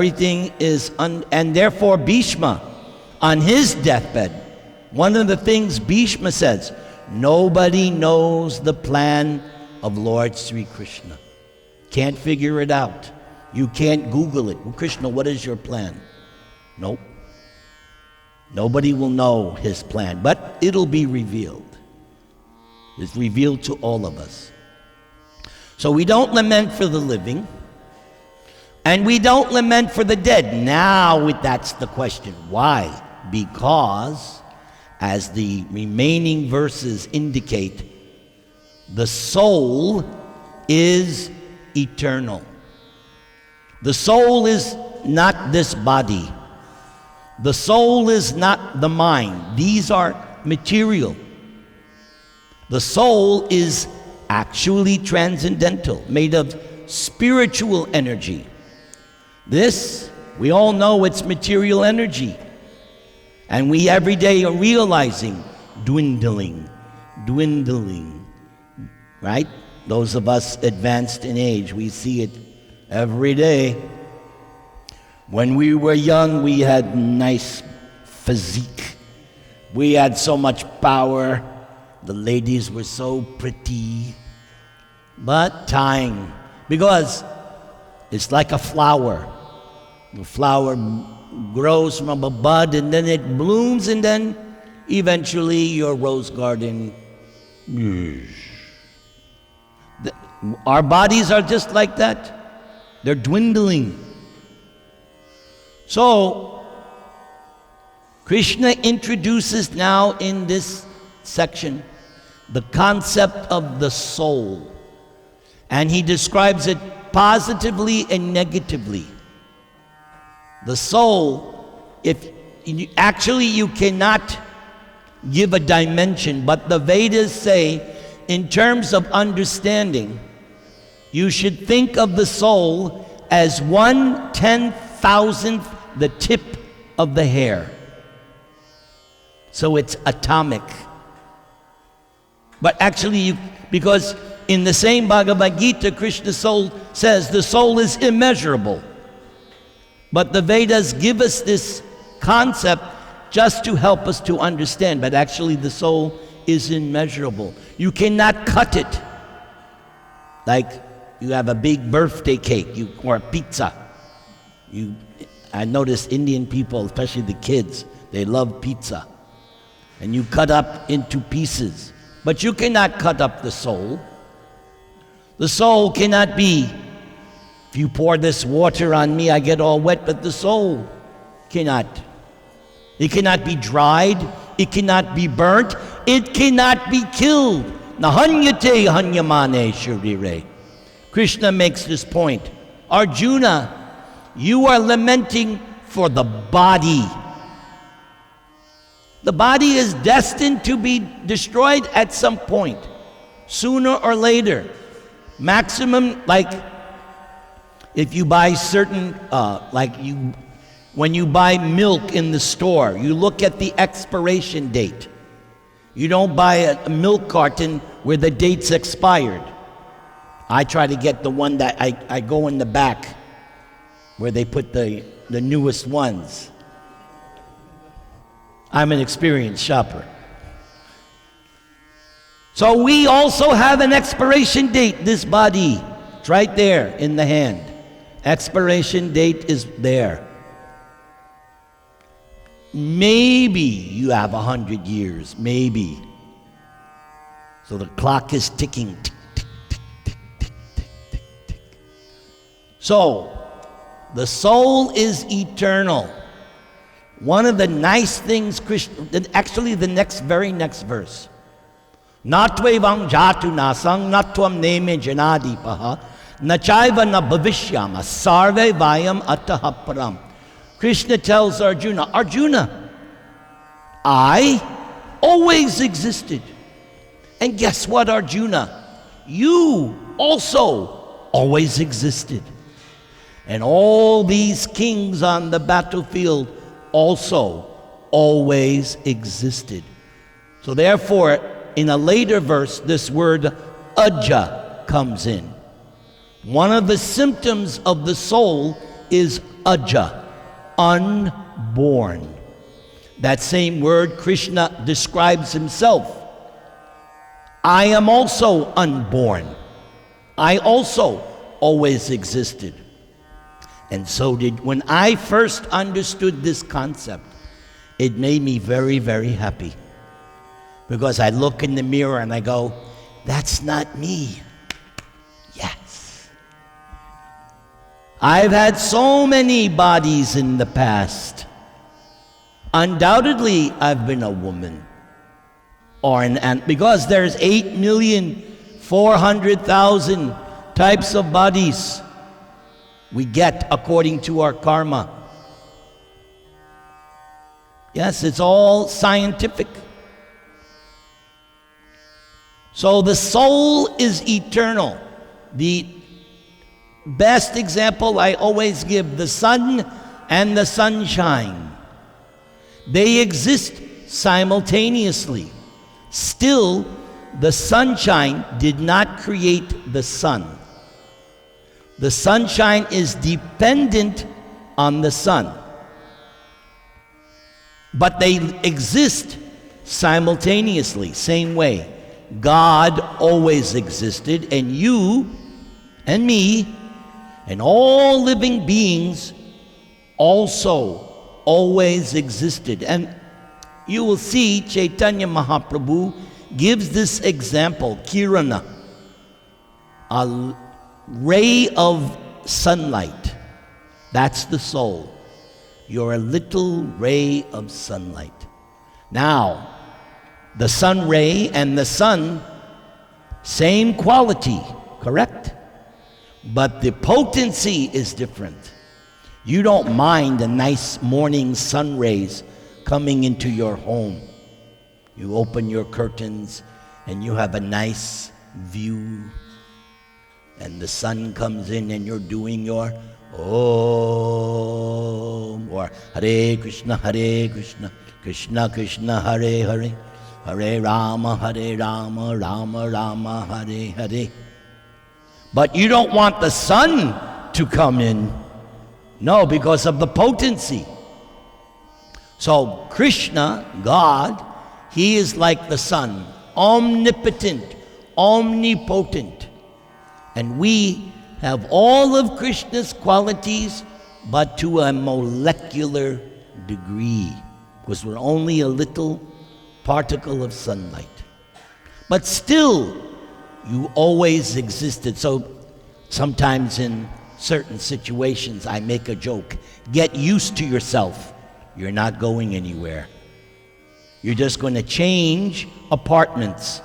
Everything is, and therefore Bhishma, on his deathbed, one of the things Bhishma says, nobody knows the plan of Lord Sri Krishna. Can't figure it out. You can't Google it. Well, Krishna, what is your plan? Nope. Nobody will know his plan, but it'll be revealed. It's revealed to all of us. So we don't lament for the living, and we don't lament for the dead. Now that's the question. Why? Because, as the remaining verses indicate, the soul is eternal. The soul is not this body. The soul is not the mind. These are material. The soul is actually transcendental, made of spiritual energy. This, we all know it's material energy. And we every day are realizing dwindling, right? Those of us advanced in age, we see it every day. When we were young, we had nice physique. We had so much power. The ladies were so pretty. But time, because it's like a flower. The flower grows from a bud, and then it blooms, and then eventually your rose garden. Our bodies are just like that. They're dwindling. So, Krishna introduces now in this section the concept of the soul. And he describes it positively and negatively. The soul, you cannot give a dimension, but the Vedas say, in terms of understanding, you should think of the soul as 1/10,000th the tip of the hair. So it's atomic. But actually, because in the same Bhagavad Gita, Krishna soul says the soul is immeasurable. But the Vedas give us this concept just to help us to understand. But actually, the soul is immeasurable. You cannot cut it. Like you have a big birthday cake or a pizza. I notice Indian people, especially the kids, they love pizza. And you cut up into pieces. But you cannot cut up the soul. The soul cannot be, if you pour this water on me, I get all wet, but the soul cannot. It cannot be dried. It cannot be burnt. It cannot be killed. Nahanyate hanyamane sharire. Krishna makes this point. Arjuna, you are lamenting for the body. The body is destined to be destroyed at some point, sooner or later. Maximum, like if you buy certain, when you buy milk in the store, you look at the expiration date. You don't buy a milk carton where the date's expired. I try to get the one that I go in the back where they put the newest ones. I'm an experienced shopper. So we also have an expiration date, this body. It's right there in the hand. Expiration date is there. Maybe you have 100 years, maybe. So the clock is ticking. Tick, tick, tick, tick, tick, tick, tick, tick. So, the soul is eternal. One of the nice things, actually the very next verse. Natvevam jatu nasang natvam neme janadipaha nachaiva na bhavishyama sarve vayam ataha param. Krishna tells Arjuna, Arjuna, I always existed. And guess what, Arjuna? You also always existed. And all these kings on the battlefield also always existed. So therefore, in a later verse, this word aja comes in. One of the symptoms of the soul is aja, unborn. That same word Krishna describes himself. I am also unborn. I also always existed. And so when I first understood this concept, it made me very, very happy. Because I look in the mirror and I go, that's not me. Yes. I've had so many bodies in the past. Undoubtedly, I've been a woman. Or an ant, because there's 8,400,000 types of bodies we get according to our karma. Yes, it's all scientific. So the soul is eternal. The best example I always give, the sun and the sunshine. They exist simultaneously. Still, the sunshine did not create the sun. The sunshine is dependent on the sun. But they exist simultaneously, same way. God always existed, and you and me and all living beings also always existed. And you will see Chaitanya Mahaprabhu gives this example, kirana, a ray of sunlight. That's the soul. You're a little ray of sunlight. Now, the sun ray and the sun, same quality, correct? But the potency is different. You don't mind the nice morning sun rays coming into your home. You open your curtains and you have a nice view, and the sun comes in and you're doing your Om, or Hare Krishna, Krishna Krishna, Hare Hare, Hare Rama, Rama Rama, Hare Hare. But you don't want the sun to come in. No, because of the potency. So Krishna, God, he is like the sun, omnipotent, omnipotent. And we have all of Krishna's qualities, but to a molecular degree, because we're only a little particle of sunlight. But still, you always existed. So sometimes in certain situations, I make a joke. Get used to yourself. You're not going anywhere. You're just going to change apartments.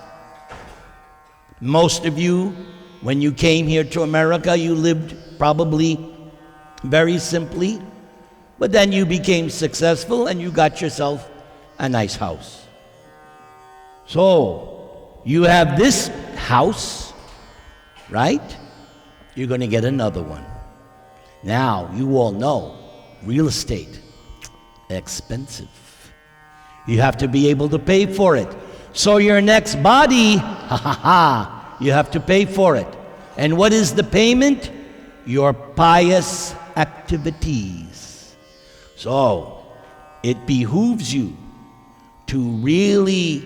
Most of you, when you came here to America, you lived probably very simply, but then you became successful and you got yourself a nice house. So, you have this house, right? You're going to get another one. Now, you all know, real estate, expensive. You have to be able to pay for it. So your next body, you have to pay for it. And what is the payment? Your pious activities. So, it behooves you to really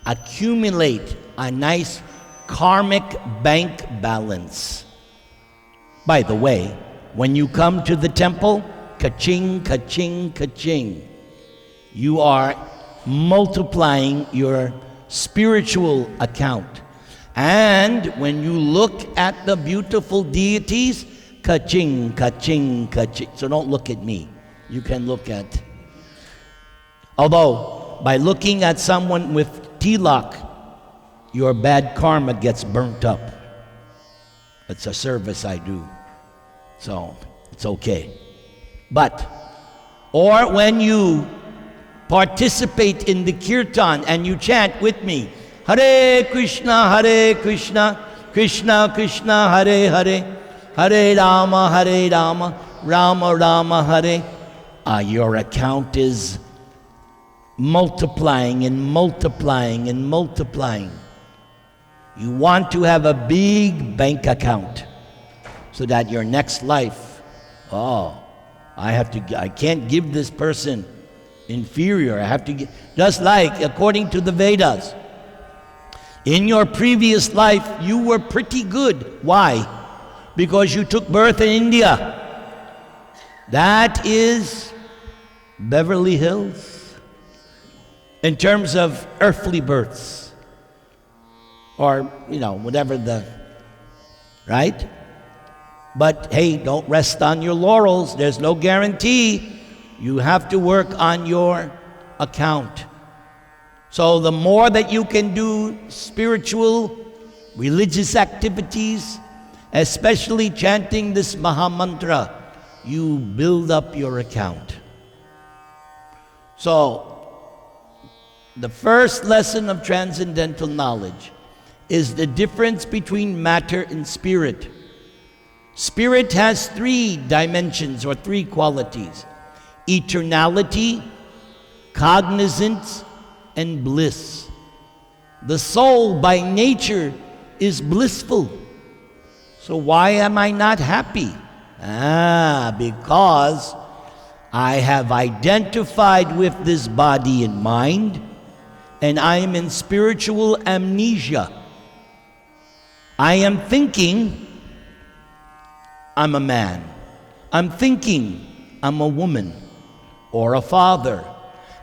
accumulate a nice karmic bank balance. By the way, when you come to the temple, ka-ching, ka-ching, ka-ching, you are multiplying your spiritual account. And when you look at the beautiful deities, ka-ching, ka-ching, ka-ching. So don't look at me. You can look at. Although, by looking at someone with tilak, your bad karma gets burnt up. It's a service I do. So, it's okay. But, or when you participate in the kirtan and you chant with me, Hare Krishna, Krishna Krishna, Hare Hare, Hare Rama, Rama Rama, Hare. Your account is multiplying and multiplying and multiplying. You want to have a big bank account so that your next life, I can't give this person inferior. I have to give, just like according to the Vedas. In your previous life, you were pretty good. Why? Because you took birth in India. That is Beverly Hills in terms of earthly births, or whatever right? But hey, don't rest on your laurels. There's no guarantee. You have to work on your account. So the more that you can do spiritual, religious activities, especially chanting this Maha Mantra, you build up your account. So, the first lesson of transcendental knowledge is the difference between matter and spirit. Spirit has 3 dimensions or 3 qualities: eternality, cognizance, and bliss. The soul by nature is blissful. So why am I not happy? Because I have identified with this body and mind, and I am in spiritual amnesia. I am thinking I'm a man. I'm thinking I'm a woman or a father.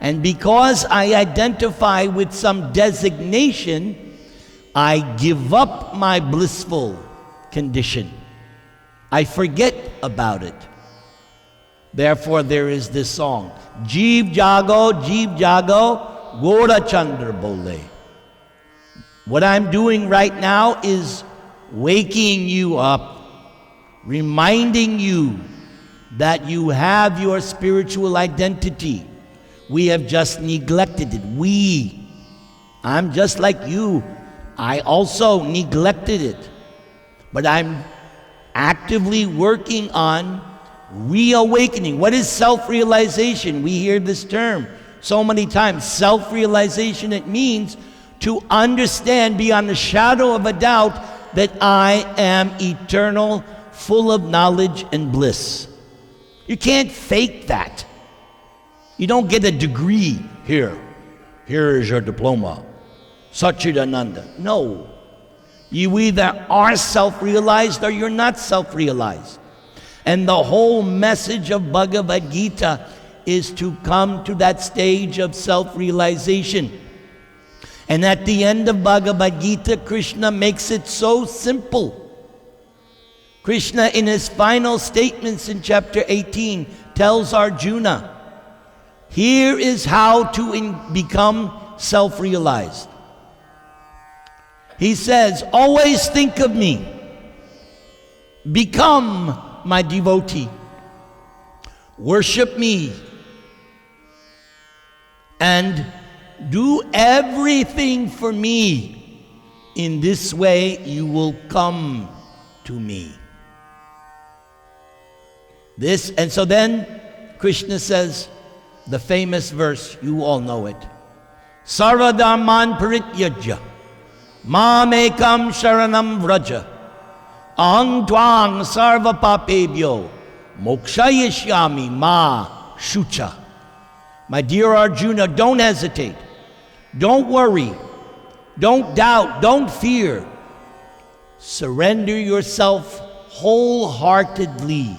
And because I identify with some designation, I give up my blissful condition. I forget about it. Therefore, there is this song, Jeev Jago, Gora Chandra Bole. What I'm doing right now is waking you up, reminding you that you have your spiritual identity. We have just neglected it. I'm just like you. I also neglected it. But I'm actively working on reawakening. What is self-realization? We hear this term so many times. Self-realization, it means to understand beyond the shadow of a doubt that I am eternal, full of knowledge and bliss. You can't fake that. You don't get a degree here. Here is your diploma. Satchidananda. No. You either are self-realized or you're not self-realized. And the whole message of Bhagavad Gita is to come to that stage of self-realization. And at the end of Bhagavad Gita, Krishna makes it so simple. Krishna, in his final statements in chapter 18, tells Arjuna, here is how to become self-realized. He says, always think of me. Become my devotee. Worship me. And do everything for me. In this way, you will come to me. And so then Krishna says, the famous verse, you all know it. Sarvadharman parityajya, mam ekam sharanam vraja, aham tvang sarva papebhyo, mokshayishyami ma shucha. My dear Arjuna, don't hesitate. Don't worry. Don't doubt. Don't fear. Surrender yourself wholeheartedly.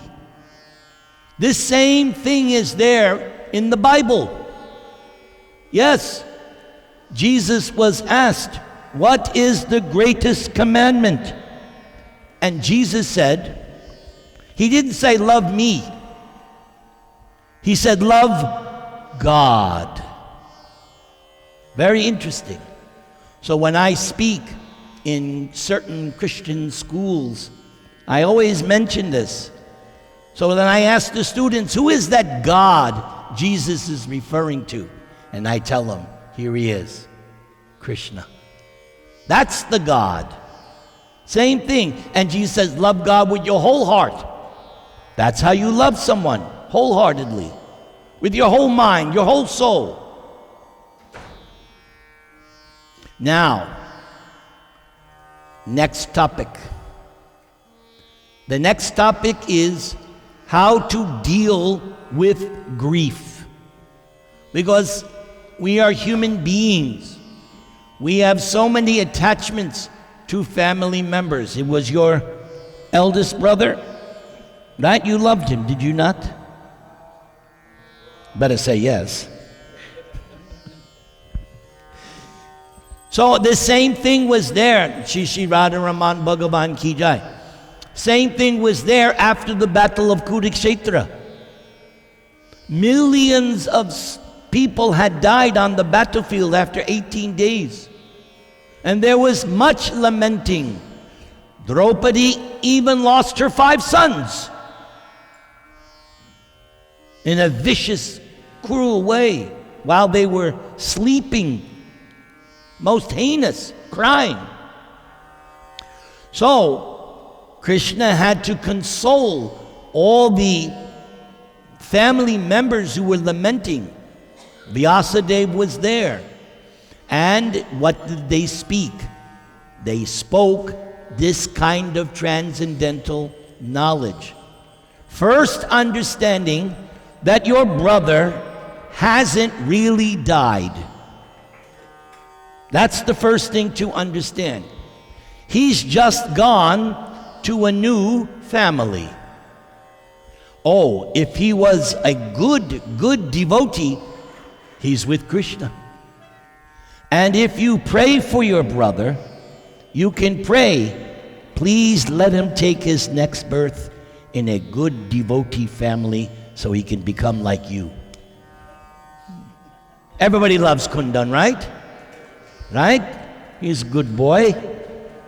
This same thing is there in the Bible. Yes, Jesus was asked, what is the greatest commandment? And Jesus said, he didn't say love me. He said love God. Very interesting. So when I speak in certain Christian schools, I always mention this. So then I ask the students, who is that God Jesus is referring to? And I tell them, here he is, Krishna. That's the God. Same thing. And Jesus says, love God with your whole heart. That's how you love someone, wholeheartedly, with your whole mind, your whole soul. Now, next topic. The next topic is how to deal with grief. Because we are human beings. We have so many attachments to family members. It was your eldest brother, right? You loved him, did you not? Better say yes. So the same thing was there. Shri Radha Raman Bhagavan Ki Jai. Same thing was there after the Battle of Kurukshetra. Millions of people had died on the battlefield after 18 days. And there was much lamenting. Draupadi even lost her 5 sons in a vicious, cruel way while they were sleeping. Most heinous, crying. So, Krishna had to console all the family members who were lamenting. Vyasadeva was there. And what did they speak? They spoke this kind of transcendental knowledge. First, understanding that your brother hasn't really died. That's the first thing to understand. He's just gone to a new family. Oh, if he was a good devotee, he's with Krishna. And if you pray for your brother, you can pray, please let him take his next birth in a good devotee family so he can become like you. Everybody loves Kundan, right? Right? He's a good boy.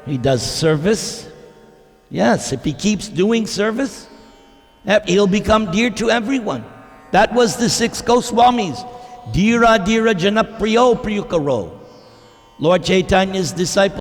He does service. Yes, if he keeps doing service, he'll become dear to everyone. That was the 6 Goswamis. Dira Dira Janapriyo Priyukaro. Lord Chaitanya's disciple